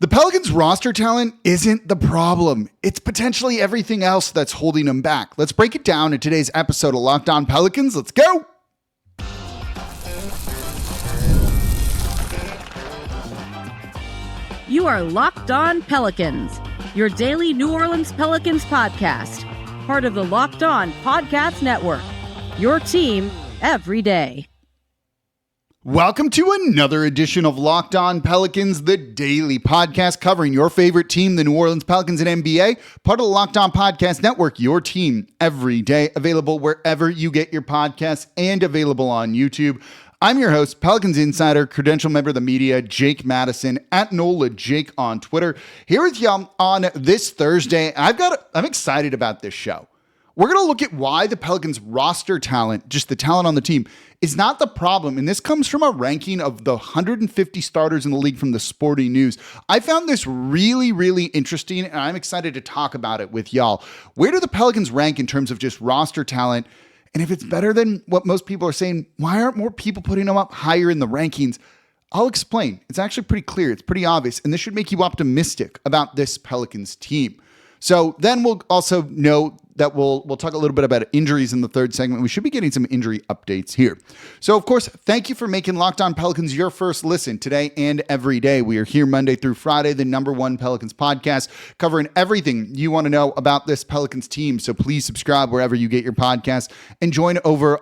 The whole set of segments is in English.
The Pelicans roster talent isn't the problem. It's potentially everything else that's holding them back. Let's break it down in today's episode of Locked On Pelicans. Let's go. You are Locked On Pelicans, your daily New Orleans Pelicans podcast, part of the Locked On Podcast Network, your team every day. Welcome to another edition of Locked On Pelicans, the daily podcast covering your favorite team, the New Orleans Pelicans and NBA, part of the Locked On Podcast Network, your team every day, available wherever you get your podcasts and available on YouTube. I'm your host, Pelicans Insider, credential member of the media, Jake Madison, at NOLA Jake on Twitter, here with y'all on this Thursday. I'm excited about this show. We're going to look at why the Pelicans roster talent, just the talent on the team, is not the problem. And this comes from a ranking of the 150 starters in the league from the Sporting News. I found this really, really interesting, and I'm excited to talk about it with y'all. Where do the Pelicans rank in terms of just roster talent? And if it's better than what most people are saying, why aren't more people putting them up higher in the rankings? I'll explain. It's actually pretty clear. It's pretty obvious. And this should make you optimistic about this Pelicans team. So then we'll also know that we'll talk a little bit about injuries in the third segment. We should be getting some injury updates here. So, of course, thank you for making Locked On Pelicans your first listen today and every day. We are here Monday through Friday, the #1 Pelicans podcast, covering everything you want to know about this Pelicans team. So please subscribe wherever you get your podcast and join over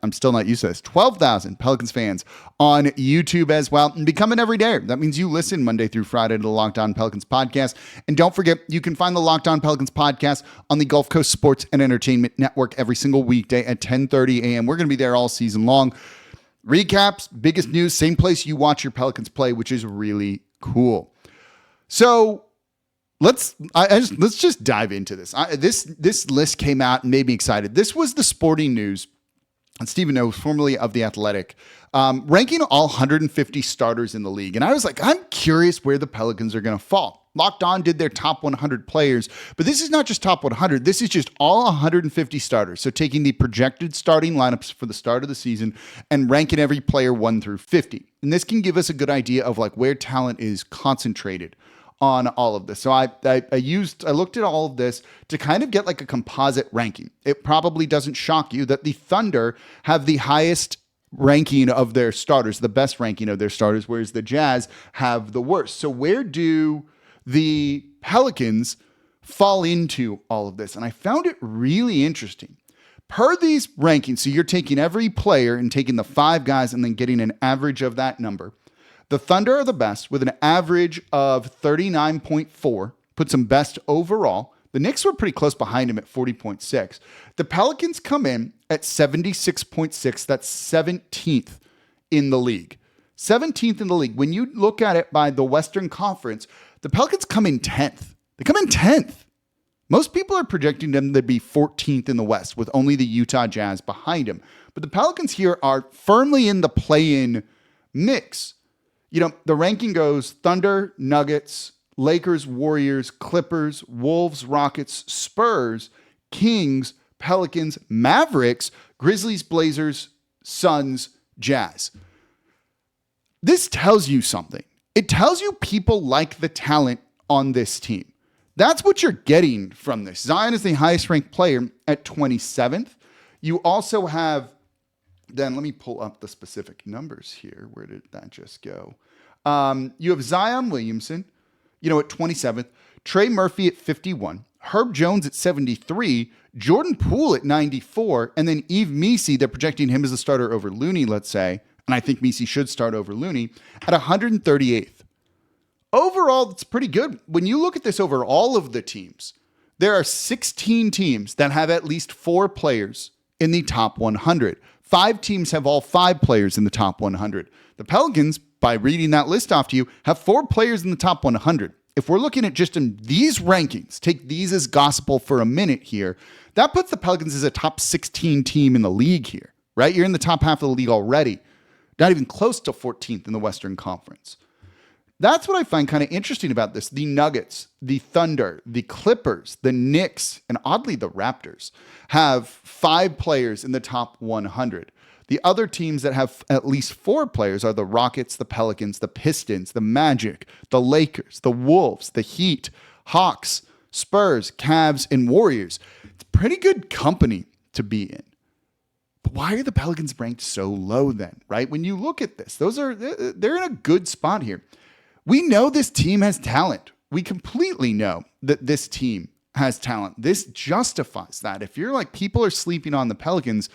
I'm still not used to this, 12,000 Pelicans fans on YouTube as well, and become an everyday. That means you listen Monday through Friday to the Locked On Pelicans podcast. And don't forget, you can find the Locked On Pelicans podcast on the Gulf Coast Sports and Entertainment Network every single weekday at 10:30 a.m. We're going to be there all season long. Recaps, biggest news, same place you watch your Pelicans play, which is really cool. So let's just dive into this. This list came out and made me excited. This was the Sporting News. And Stephen O, formerly of The Athletic, ranking all 150 starters in the league. And I was like, I'm curious where the Pelicans are going to fall. Locked On did their top 100 players, but this is not just top 100. This is just all 150 starters. So taking the projected starting lineups for the start of the season and ranking every player 1 through 50. And this can give us a good idea of like where talent is concentrated on all of this. So I looked at all of this to kind of get like a composite ranking. It probably doesn't shock you that the Thunder have the highest ranking of their starters, the best ranking of their starters, whereas the Jazz have the worst. So where do the Pelicans fall into all of this? And I found it really interesting. Per these rankings, so you're taking every player and taking the 5 guys and then getting an average of that number. The Thunder are the best with an average of 39.4, puts them best overall. The Knicks were pretty close behind him at 40.6. The Pelicans come in at 76.6. That's 17th in the league. 17th in the league. When you look at it by the Western Conference, the Pelicans come in 10th. They come in 10th. Most people are projecting them to be 14th in the West with only the Utah Jazz behind them. But the Pelicans here are firmly in the play-in mix. You know, the ranking goes Thunder, Nuggets, Lakers, Warriors, Clippers, Wolves, Rockets, Spurs, Kings, Pelicans, Mavericks, Grizzlies, Blazers, Suns, Jazz. This tells you something. It tells you people like the talent on this team. That's what you're getting from this. Zion is the highest ranked player at 27th. You also have, then let me pull up the specific numbers here. Where did that just go? You have Zion Williamson, at 27th, Trey Murphy at 51, Herb Jones at 73, Jordan Poole at 94, and then Yves Missi, they're projecting him as the starter over Looney, let's say, and I think Missi should start over Looney, at 138th. Overall, it's pretty good. When you look at this over all of the teams, there are 16 teams that have at least 4 players in the top 100. 5 teams have all 5 players in the top 100. The Pelicans, by reading that list off to you, have 4 players in the top 100. If we're looking at just in these rankings, take these as gospel for a minute here, that puts the Pelicans as a top 16 team in the league here, right? You're in the top half of the league already. Not even close to 14th in the Western Conference. That's what I find kind of interesting about this. The Nuggets, the Thunder, the Clippers, the Knicks, and oddly the Raptors have 5 players in the top 100. The other teams that have at least 4 players are the Rockets, the Pelicans, the Pistons, the Magic, the Lakers, the Wolves, the Heat, Hawks, Spurs, Cavs, and Warriors. It's pretty good company to be in. But why are the Pelicans ranked so low then, right? When you look at this, they're in a good spot here. We know this team has talent. We completely know that this team has talent. This justifies that. If you're like, people are sleeping on the Pelicans,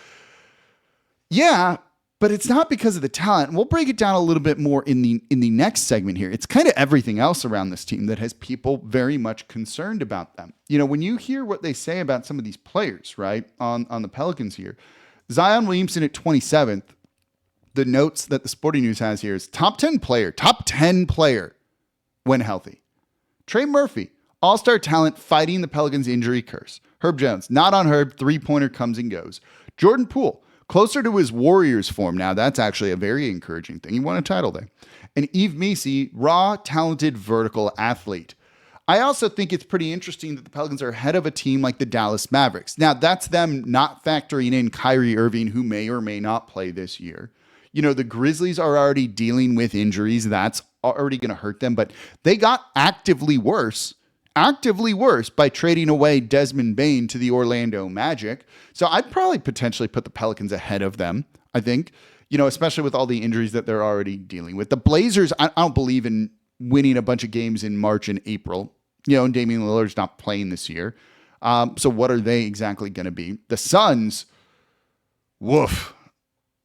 yeah, but it's not because of the talent. And we'll break it down a little bit more in the next segment here. It's kind of everything else around this team that has people very much concerned about them. You know, when you hear what they say about some of these players, right, on the Pelicans here, Zion Williamson at 27th, the notes that the Sporting News has here is top 10 player when healthy. Trey Murphy, all-star talent fighting the Pelicans injury curse. Herb Jones, not on Herb, three-pointer comes and goes. Jordan Poole, closer to his Warriors form now. That's actually a very encouraging thing. He won a title there. And Yves Missi, raw, talented, vertical athlete. I also think it's pretty interesting that the Pelicans are ahead of a team like the Dallas Mavericks. Now, that's them not factoring in Kyrie Irving, who may or may not play this year. You know, the Grizzlies are already dealing with injuries. That's already going to hurt them. But they got actively worse by trading away Desmond Bane to the Orlando Magic. So I'd probably potentially put the Pelicans ahead of them, I think, you know, especially with all the injuries that they're already dealing with. The Blazers, I don't believe in winning a bunch of games in March and April. You know, and Damian Lillard's not playing this year. So what are they exactly going to be? The Suns, woof.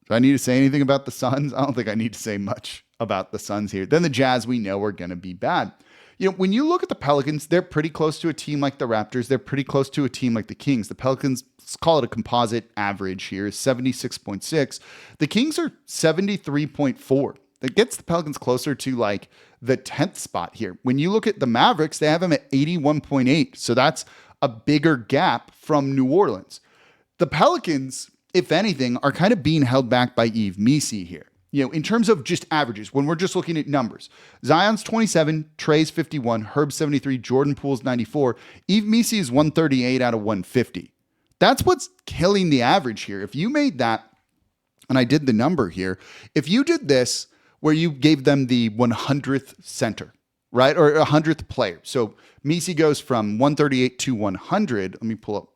Do I need to say anything about the Suns? I don't think I need to say much about the Suns here. Then the Jazz, we know, are going to be bad. You know, when you look at the Pelicans, they're pretty close to a team like the Raptors. They're pretty close to a team like the Kings. The Pelicans, let's call it a composite average here, is 76.6. The Kings are 73.4. That gets the Pelicans closer to like the 10th spot here. When you look at the Mavericks, they have them at 81.8. So that's a bigger gap from New Orleans. The Pelicans, if anything, are kind of being held back by Yves Missi here. You know, in terms of just averages, when we're just looking at numbers, Zion's 27, Trey's 51, Herb's 73, Jordan Poole's 94, Yves Missi is 138 out of 150. That's what's killing the average here. If you made that, and I did the number here, if you did this where you gave them the 100th center, right, or 100th player. So Missi goes from 138 to 100. Let me pull up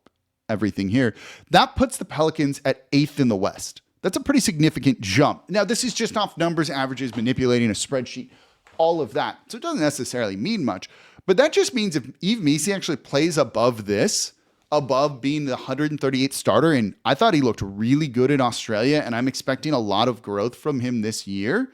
everything here. That puts the Pelicans at 8th in the West. That's a pretty significant jump. Now, this is just off numbers, averages, manipulating a spreadsheet, all of that. So it doesn't necessarily mean much. But that just means if Yves Missi actually plays above this, above being the 138th starter, and I thought he looked really good in Australia, and I'm expecting a lot of growth from him this year,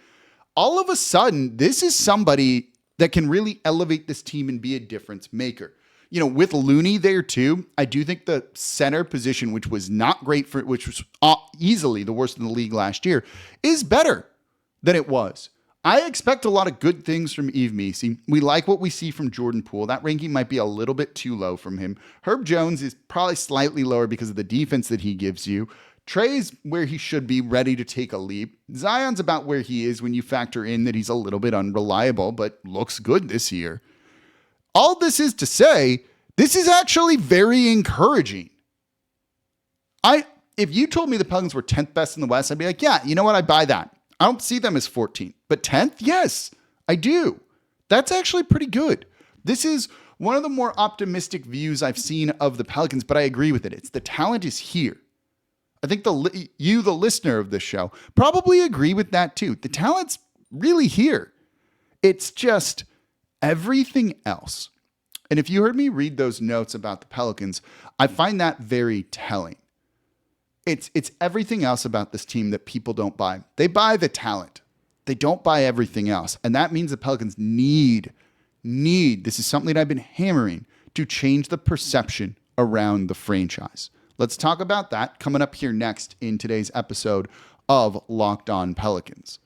all of a sudden, this is somebody that can really elevate this team and be a difference maker. You know, with Looney there too, I do think the center position, which was not great for, which was easily the worst in the league last year, is better than it was. I expect a lot of good things from Yves Missi. We like what we see from Jordan Poole. That ranking might be a little bit too low from him. Herb Jones is probably slightly lower because of the defense that he gives you. Trey's where he should be, ready to take a leap. Zion's about where he is when you factor in that he's a little bit unreliable, but looks good this year. All this is to say, this is actually very encouraging. If you told me the Pelicans were 10th best in the West, I'd be like, yeah, you know what? I buy that. I don't see them as 14th, but 10th? Yes, I do. That's actually pretty good. This is one of the more optimistic views I've seen of the Pelicans, but I agree with it. It's the talent is here. I think the listener of this show, probably agree with that too. The talent's really here. It's just everything else. And if you heard me read those notes about the Pelicans, I find that very telling. It's everything else about this team that people don't buy. They buy the talent. They don't buy everything else. And that means the Pelicans need, this is something that I've been hammering, to change the perception around the franchise. Let's talk about that coming up here next in today's episode of Locked On Pelicans.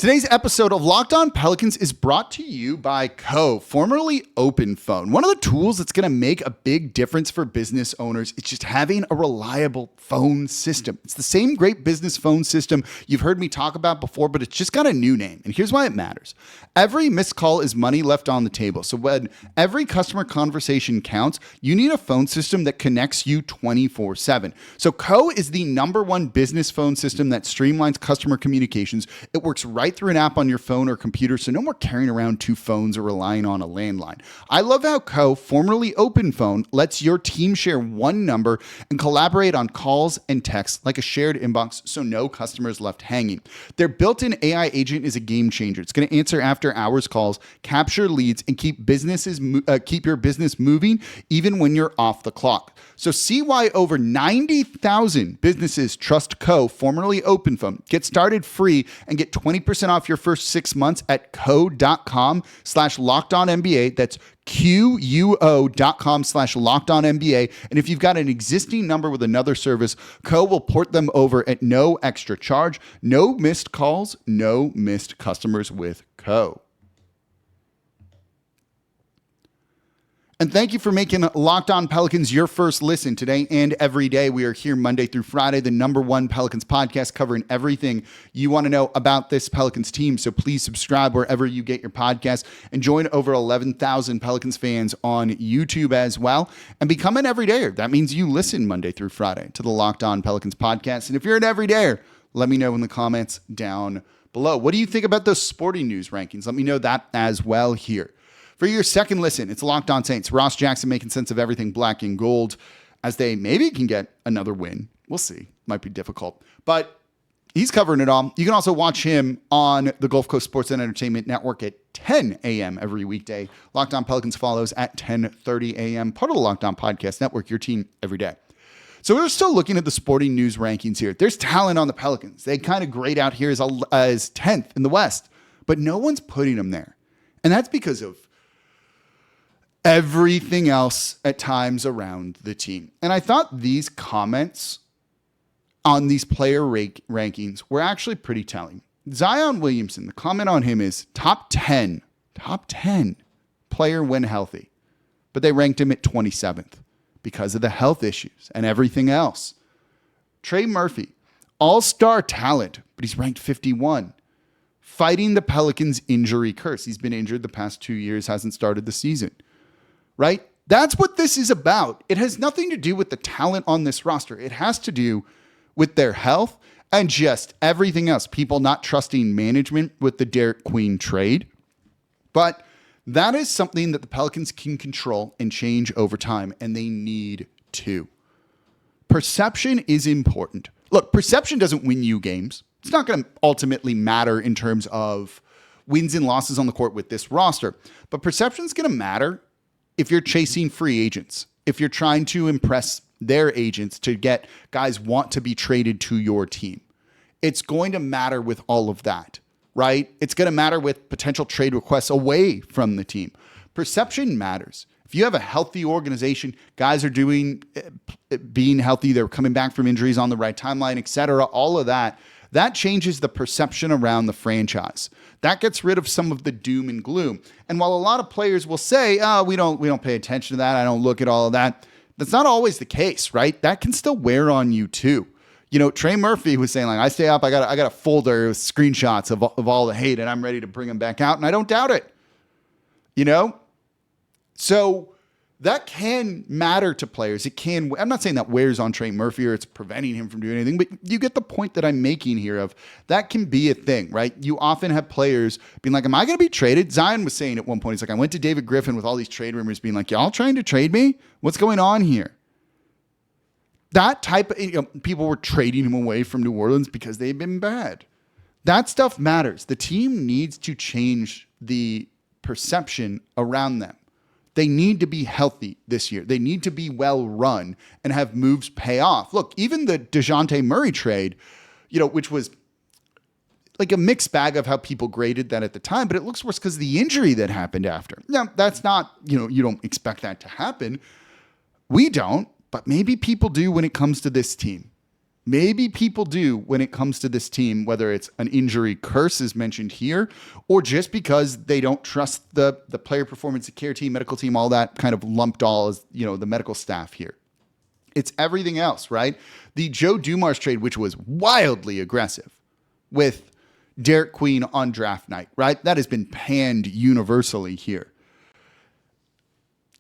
Today's episode of Locked On Pelicans is brought to you by Co, formerly Open Phone. One of the tools that's going to make a big difference for business owners is just having a reliable phone system. It's the same great business phone system you've heard me talk about before, but it's just got a new name. And here's why it matters. Every missed call is money left on the table. So when every customer conversation counts, you need a phone system that connects you 24/7. So Co is the #1 business phone system that streamlines customer communications. It works right through an app on your phone or computer, so no more carrying around two phones or relying on a landline. I love how Co, formerly Open Phone, lets your team share one number and collaborate on calls and texts like a shared inbox, so no customers left hanging. Their built-in AI agent is a game changer. It's going to answer after-hours calls, capture leads, and keep your business moving even when you're off the clock. So see why over 90,000 businesses trust Co, formerly Open Phone. Get started free and get 20% off your first 6 months at co.com/lockedonnba. That's QUO.com/lockedonnba. And if you've got an existing number with another service, Co will port them over at no extra charge. No missed calls, no missed customers with Co. And thank you for making Locked On Pelicans your first listen today and every day. We are here Monday through Friday, the #1 Pelicans podcast covering everything you want to know about this Pelicans team. So please subscribe wherever you get your podcasts and join over 11,000 Pelicans fans on YouTube as well and become an everydayer. That means you listen Monday through Friday to the Locked On Pelicans podcast. And if you're an everydayer, let me know in the comments down below. What do you think about those sporting news rankings? Let me know that as well here. For your second listen, it's Locked On Saints. Ross Jackson making sense of everything black and gold as they maybe can get another win. We'll see. Might be difficult. But he's covering it all. You can also watch him on the Gulf Coast Sports and Entertainment Network at 10 a.m. every weekday. Locked On Pelicans follows at 10:30 a.m. Part of the Locked On Podcast Network, your team every day. So we're still looking at the sporting news rankings here. There's talent on the Pelicans. They kind of grade out here as 10th in the West, but no one's putting them there. And that's because of everything else at times around the team. And I thought these comments on these player rankings were actually pretty telling. Zion Williamson, the comment on him is top 10 player when healthy. But they ranked him at 27th because of the health issues and everything else. Trey Murphy, all-star talent, but he's ranked 51. Fighting the Pelicans' injury curse. He's been injured the past 2 years, hasn't started the season. Right? That's what this is about. It has nothing to do with the talent on this roster. It has to do with their health and just everything else. People not trusting management with the Derek Queen trade. But that is something that the Pelicans can control and change over time, and they need to. Perception is important. Look, perception doesn't win you games. It's not going to ultimately matter in terms of wins and losses on the court with this roster. But perception is going to matter if you're chasing free agents, if you're trying to impress their agents to get guys want to be traded to your team. It's going to matter with all of that, right? It's going to matter with potential trade requests away from the team. Perception matters. If you have a healthy organization, guys are being healthy, they're coming back from injuries on the right timeline, et cetera, all of that, that changes the perception around the franchise. That gets rid of some of the doom and gloom. And while a lot of players will say, "Oh, we don't pay attention to that. I don't look at all of that." That's not always the case, right? That can still wear on you too. You know, Trey Murphy was saying, like, I stay up, I got a folder with screenshots of all the hate, and I'm ready to bring them back out, and I don't doubt it. You know? So that can matter to players. It can. I'm not saying that wears on Trey Murphy or it's preventing him from doing anything, but you get the point that I'm making here of that can be a thing, right? You often have players being like, am I going to be traded? Zion was saying at one point, he's like, I went to David Griffin with all these trade rumors being like, y'all trying to trade me? What's going on here? That type of, people were trading him away from New Orleans because they've been bad. That stuff matters. The team needs to change the perception around them. They need to be healthy this year. They need to be well run and have moves pay off. Look, even the DeJounte Murray trade, which was like a mixed bag of how people graded that at the time, but it looks worse because of the injury that happened after. Now, that's not, you don't expect that to happen. We don't, but maybe people do when it comes to this team. maybe people do when it comes to this team, whether it's an injury curse as mentioned here, or just because they don't trust the player performance, the care team, medical team, all that kind of lumped all as, the medical staff here. It's everything else, right? The Joe Dumars trade, which was wildly aggressive with Derek Queen on draft night, right? That has been panned universally here.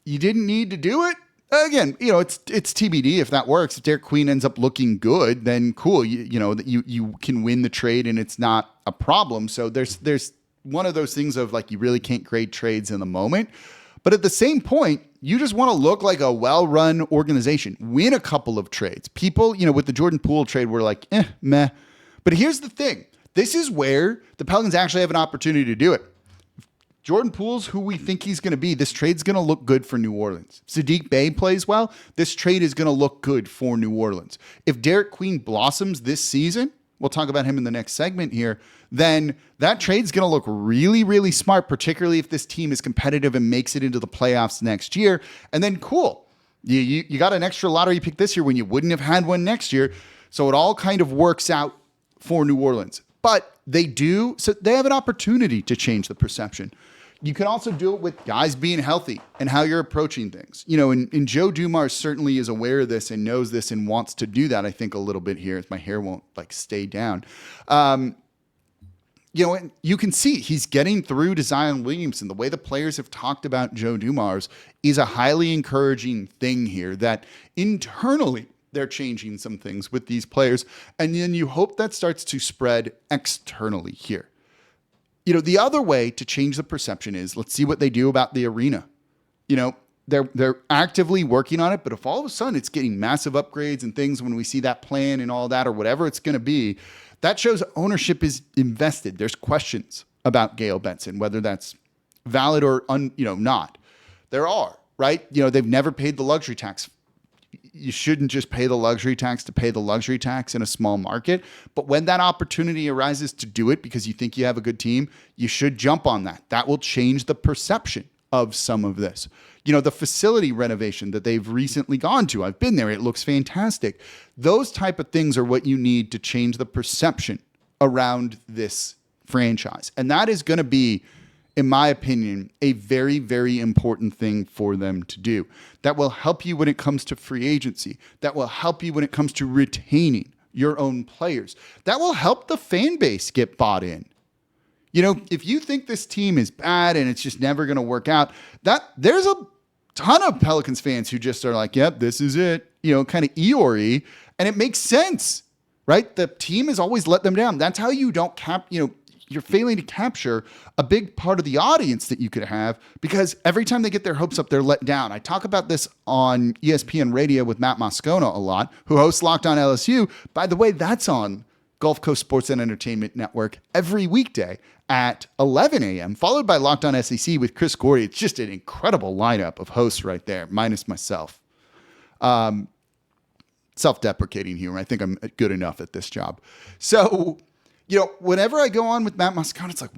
You didn't need to do it. Again, it's TBD if that works. If Derek Queen ends up looking good, then cool. You can win the trade and it's not a problem. So there's one of those things of like you really can't grade trades in the moment. But at the same point, you just want to look like a well-run organization. Win a couple of trades. People, with the Jordan Poole trade, were like, meh. But here's the thing. This is where the Pelicans actually have an opportunity to do it. Jordan Poole's who we think he's going to be. This trade's going to look good for New Orleans. Saddiq Bey plays well. This trade is going to look good for New Orleans. If Derek Queen blossoms this season, we'll talk about him in the next segment here, then that trade's going to look really, really smart, particularly if this team is competitive and makes it into the playoffs next year. And then cool. You got an extra lottery pick this year when you wouldn't have had one next year. So it all kind of works out for New Orleans. But they have an opportunity to change the perception. You can also do it with guys being healthy and how you're approaching things. And Joe Dumars certainly is aware of this and knows this and wants to do that, I think, a little bit here. If my hair won't stay down. And you can see he's getting through to Zion Williamson. The way the players have talked about Joe Dumars is a highly encouraging thing here, that internally they're changing some things with these players. And then you hope that starts to spread externally here. The other way to change the perception is, let's see what they do about the arena. They're actively working on it, but if all of a sudden it's getting massive upgrades and things when we see that plan and all that or whatever it's going to be, that shows ownership is invested. There's questions about Gail Benson, whether that's valid or not. There are, right? They've never paid the luxury tax. You shouldn't just pay the luxury tax to pay the luxury tax in a small market. But when that opportunity arises to do it because you think you have a good team, you should jump on that. That will change the perception of some of this. The facility renovation that they've recently gone to, I've been there. It looks fantastic. Those type of things are what you need to change the perception around this franchise. And that is going to be, in my opinion, a very, very important thing for them to do. That will help you when it comes to free agency. That will help you when it comes to retaining your own players. That will help the fan base get bought in. If you think this team is bad and it's just never going to work out, there's a ton of Pelicans fans who just are like, yep, this is it, kind of Eeyore, and it makes sense, right? The team has always let them down. That's how you don't you're failing to capture a big part of the audience that you could have, because every time they get their hopes up, they're let down. I talk about this on ESPN Radio with Matt Moscona a lot, who hosts Locked On LSU. By the way, that's on Gulf Coast Sports and Entertainment Network every weekday at 11 a.m., followed by Locked On SEC with Chris Gordy. It's just an incredible lineup of hosts right there, minus myself. Self-deprecating humor. I think I'm good enough at this job. So, whenever I go on with Matt Moscona, it's like,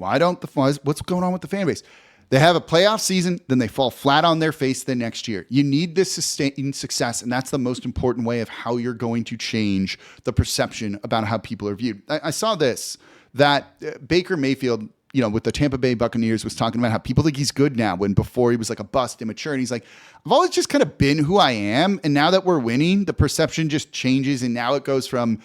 what's going on with the fan base? They have a playoff season, then they fall flat on their face the next year. You need this sustained success, and that's the most important way of how you're going to change the perception about how people are viewed. I saw this, that Baker Mayfield, with the Tampa Bay Buccaneers, was talking about how people think he's good now, when before he was like a bust, immature. And he's like, I've always just kind of been who I am, and now that we're winning, the perception just changes, and now it goes from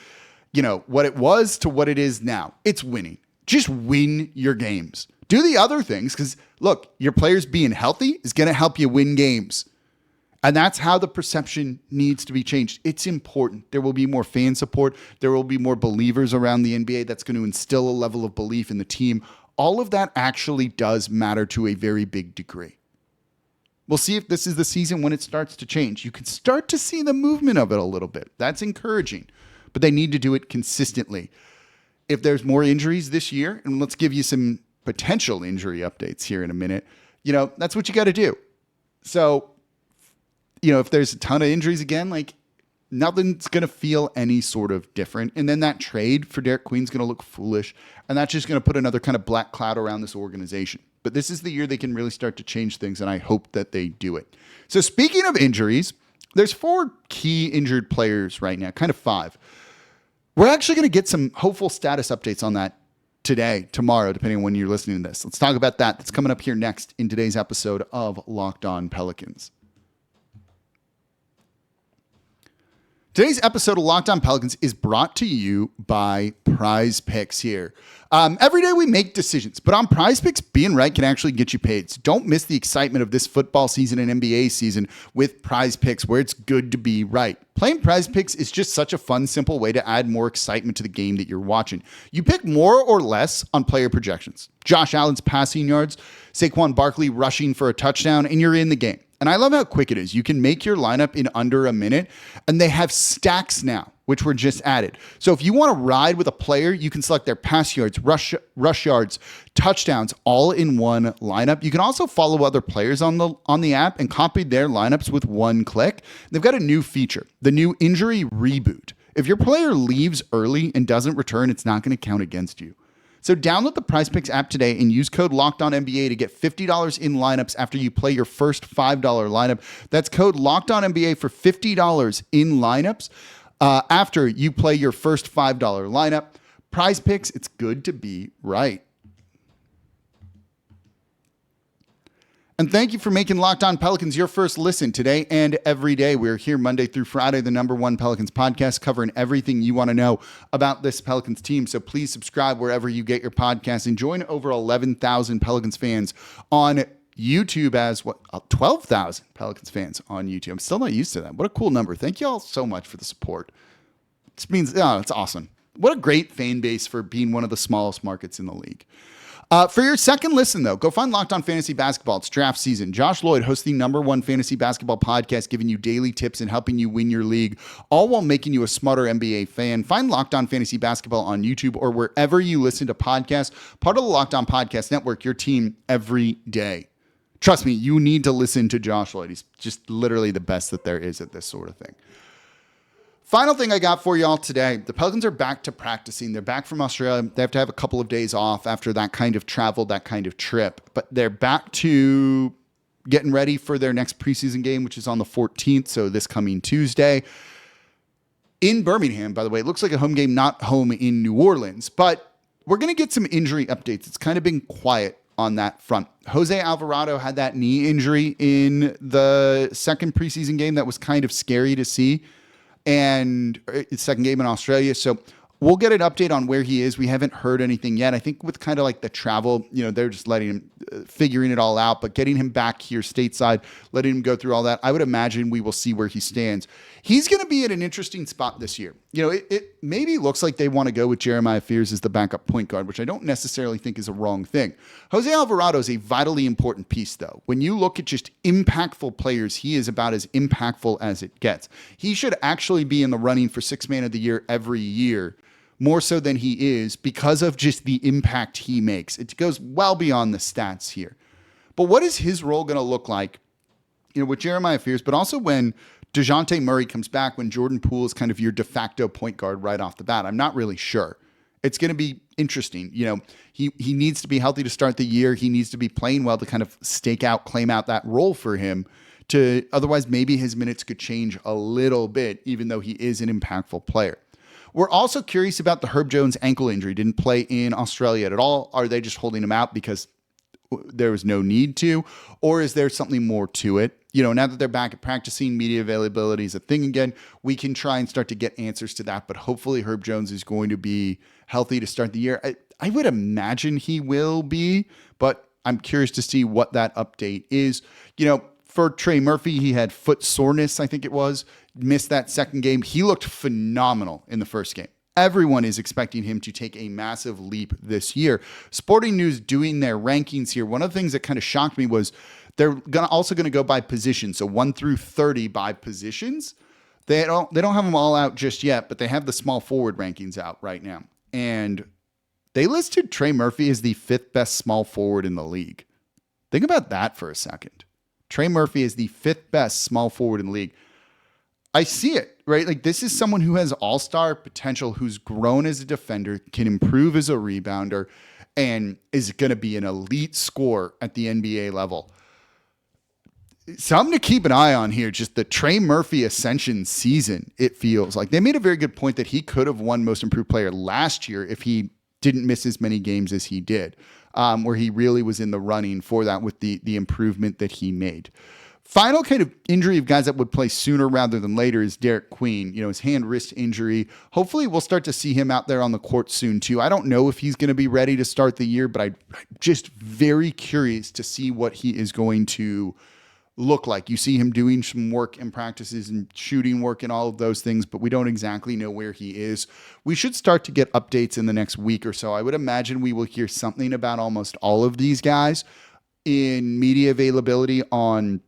what it was to what it is now. It's winning. Just win your games. Do the other things, because look, your players being healthy is going to help you win games. And that's how the perception needs to be changed. It's important. There will be more fan support. There will be more believers around the NBA. That's going to instill a level of belief in the team. All of that actually does matter to a very big degree. We'll see if this is the season when it starts to change. You can start to see the movement of it a little bit. That's encouraging. But they need to do it consistently. If there's more injuries this year, and let's give you some potential injury updates here in a minute, that's what you got to do. So, if there's a ton of injuries again, nothing's going to feel any sort of different. And then that trade for Derek Queen's going to look foolish. And that's just going to put another kind of black cloud around this organization. But this is the year they can really start to change things, and I hope that they do it. So speaking of injuries, there's 4 key injured players right now, kind of 5. We're actually going to get some hopeful status updates on that today, tomorrow, depending on when you're listening to this. Let's talk about that. That's coming up here next in today's episode of Locked On Pelicans. Today's episode of Locked On Pelicans is brought to you by Prize Picks here. Every day we make decisions, but on Prize Picks, being right can actually get you paid. So don't miss the excitement of this football season and NBA season with Prize Picks, where it's good to be right. Playing Prize Picks is just such a fun, simple way to add more excitement to the game that you're watching. You pick more or less on player projections. Josh Allen's passing yards, Saquon Barkley rushing for a touchdown, and you're in the game. And I love how quick it is. You can make your lineup in under a minute, and they have stacks now, which were just added. So if you want to ride with a player, you can select their pass yards, rush yards, touchdowns, all in one lineup. You can also follow other players on the app and copy their lineups with one click. They've got a new feature, the new injury reboot. If your player leaves early and doesn't return, it's not going to count against you. So download the Prize Picks app today and use code LOCKEDONNBA to get $50 in lineups after you play your first $5 lineup. That's code LOCKEDONNBA for $50 in lineups after you play your first $5 lineup. Prize Picks, it's good to be right. And thank you for making Locked On Pelicans your first listen today and every day. We're here Monday through Friday, the #1 Pelicans podcast, covering everything you want to know about this Pelicans team. So please subscribe wherever you get your podcasts and join over 11,000 Pelicans fans on YouTube as 12,000 Pelicans fans on YouTube. I'm still not used to that. What a cool number. Thank you all so much for the support. It means, it's awesome. What a great fan base for being one of the smallest markets in the league. For your second listen, though, go find Locked On Fantasy Basketball. It's draft season. Josh Lloyd hosts the #1 fantasy basketball podcast, giving you daily tips and helping you win your league, all while making you a smarter NBA fan. Find Locked On Fantasy Basketball on YouTube or wherever you listen to podcasts. Part of the Locked On Podcast Network, your team every day. Trust me, you need to listen to Josh Lloyd. He's just literally the best that there is at this sort of thing. Final thing I got for y'all today. The Pelicans are back to practicing. They're back from Australia. They have to have a couple of days off after that kind of travel, that kind of trip. But they're back to getting ready for their next preseason game, which is on the 14th, so this coming Tuesday. In Birmingham, by the way. It looks like a home game, not home in New Orleans. But we're going to get some injury updates. It's kind of been quiet on that front. Jose Alvarado had that knee injury in the second preseason game that was kind of scary to see. And it's second game in Australia. So we'll get an update on where he is. We haven't heard anything yet. I think with kind of like the travel, they're just letting him, figuring it all out, but getting him back here stateside, letting him go through all that, I would imagine we will see where he stands. He's going to be at an interesting spot this year. It maybe looks like they want to go with Jeremiah Fears as the backup point guard, which I don't necessarily think is a wrong thing. Jose Alvarado is a vitally important piece, though. When you look at just impactful players, he is about as impactful as it gets. He should actually be in the running for Sixth Man of the Year every year, more so than he is because of just the impact he makes. It goes well beyond the stats here. But what is his role going to look like, with Jeremiah Fears, but also when DeJounte Murray comes back, when Jordan Poole is kind of your de facto point guard right off the bat? I'm not really sure. It's going to be interesting. He needs to be healthy to start the year. He needs to be playing well to kind of claim out that role for him. Otherwise, maybe his minutes could change a little bit, even though he is an impactful player. We're also curious about the Herb Jones ankle injury. Didn't play in Australia at all. Are they just holding him out because there was no need to? Or is there something more to it? Now that they're back at practicing, media availability is a thing again. We can try and start to get answers to that. But hopefully Herb Jones is going to be healthy to start the year. I would imagine he will be, but I'm curious to see what that update is. For Trey Murphy, he had foot soreness, I think it was, missed that second game. He looked phenomenal in the first game. Everyone is expecting him to take a massive leap this year. Sporting News doing their rankings here. One of the things that kind of shocked me was they're also going to go by position. So 1 through 30 by positions. They don't have them all out just yet, but they have the small forward rankings out right now. And they listed Trey Murphy as the 5th best small forward in the league. Think about that for a second. Trey Murphy is the 5th best small forward in the league. I see it, right? Like, this is someone who has all-star potential, who's grown as a defender, can improve as a rebounder, and is going to be an elite scorer at the NBA level. something to keep an eye on here. Just the Trey Murphy ascension season. It feels like they made a very good point that he could have won Most Improved Player last year if he didn't miss as many games as he did, where he really was in the running for that with the improvement that he made. Final kind of injury of guys that would play sooner rather than later is Derek Queen. His hand-wrist injury. Hopefully we'll start to see him out there on the court soon too. I don't know if he's going to be ready to start the year, but I'm just very curious to see what he is going to look like. You see him doing some work in practices and shooting work and all of those things, but we don't exactly know where he is. We should start to get updates in the next week or so. I would imagine we will hear something about almost all of these guys in media availability on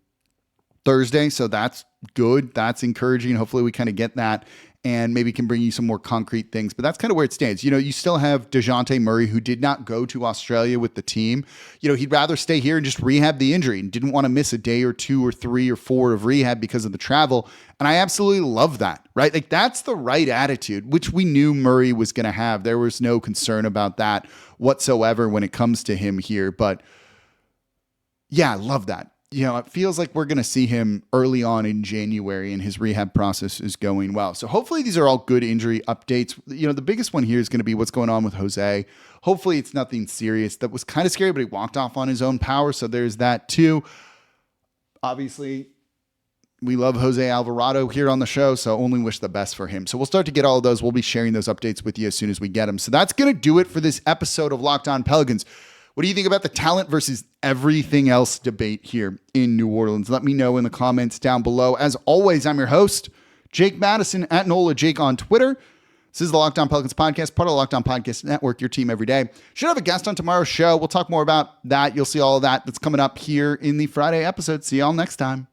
Thursday. So that's good. That's encouraging. Hopefully we kind of get that and maybe can bring you some more concrete things. But that's kind of where it stands. You still have DeJounte Murray, who did not go to Australia with the team. He'd rather stay here and just rehab the injury and didn't want to miss a day or 2 or 3 or 4 of rehab because of the travel. And I absolutely love that, right? Like that's the right attitude, which we knew Murray was going to have. There was no concern about that whatsoever when it comes to him here. But yeah, I love that. It feels like we're going to see him early on in January and his rehab process is going well. So hopefully these are all good injury updates. The biggest one here is going to be what's going on with Jose. Hopefully it's nothing serious. That was kind of scary, but he walked off on his own power. So there's that too. Obviously, we love Jose Alvarado here on the show, so only wish the best for him. So we'll start to get all of those. We'll be sharing those updates with you as soon as we get them. So that's going to do it for this episode of Locked On Pelicans. What do you think about the talent versus everything else debate here in New Orleans? Let me know in the comments down below. As always, I'm your host, Jake Madison, at Nola Jake on Twitter. This is the Locked On Pelicans podcast, part of the Locked On Podcast Network, your team every day. Should have a guest on tomorrow's show. We'll talk more about that. You'll see all of that that's coming up here in the Friday episode. See y'all next time.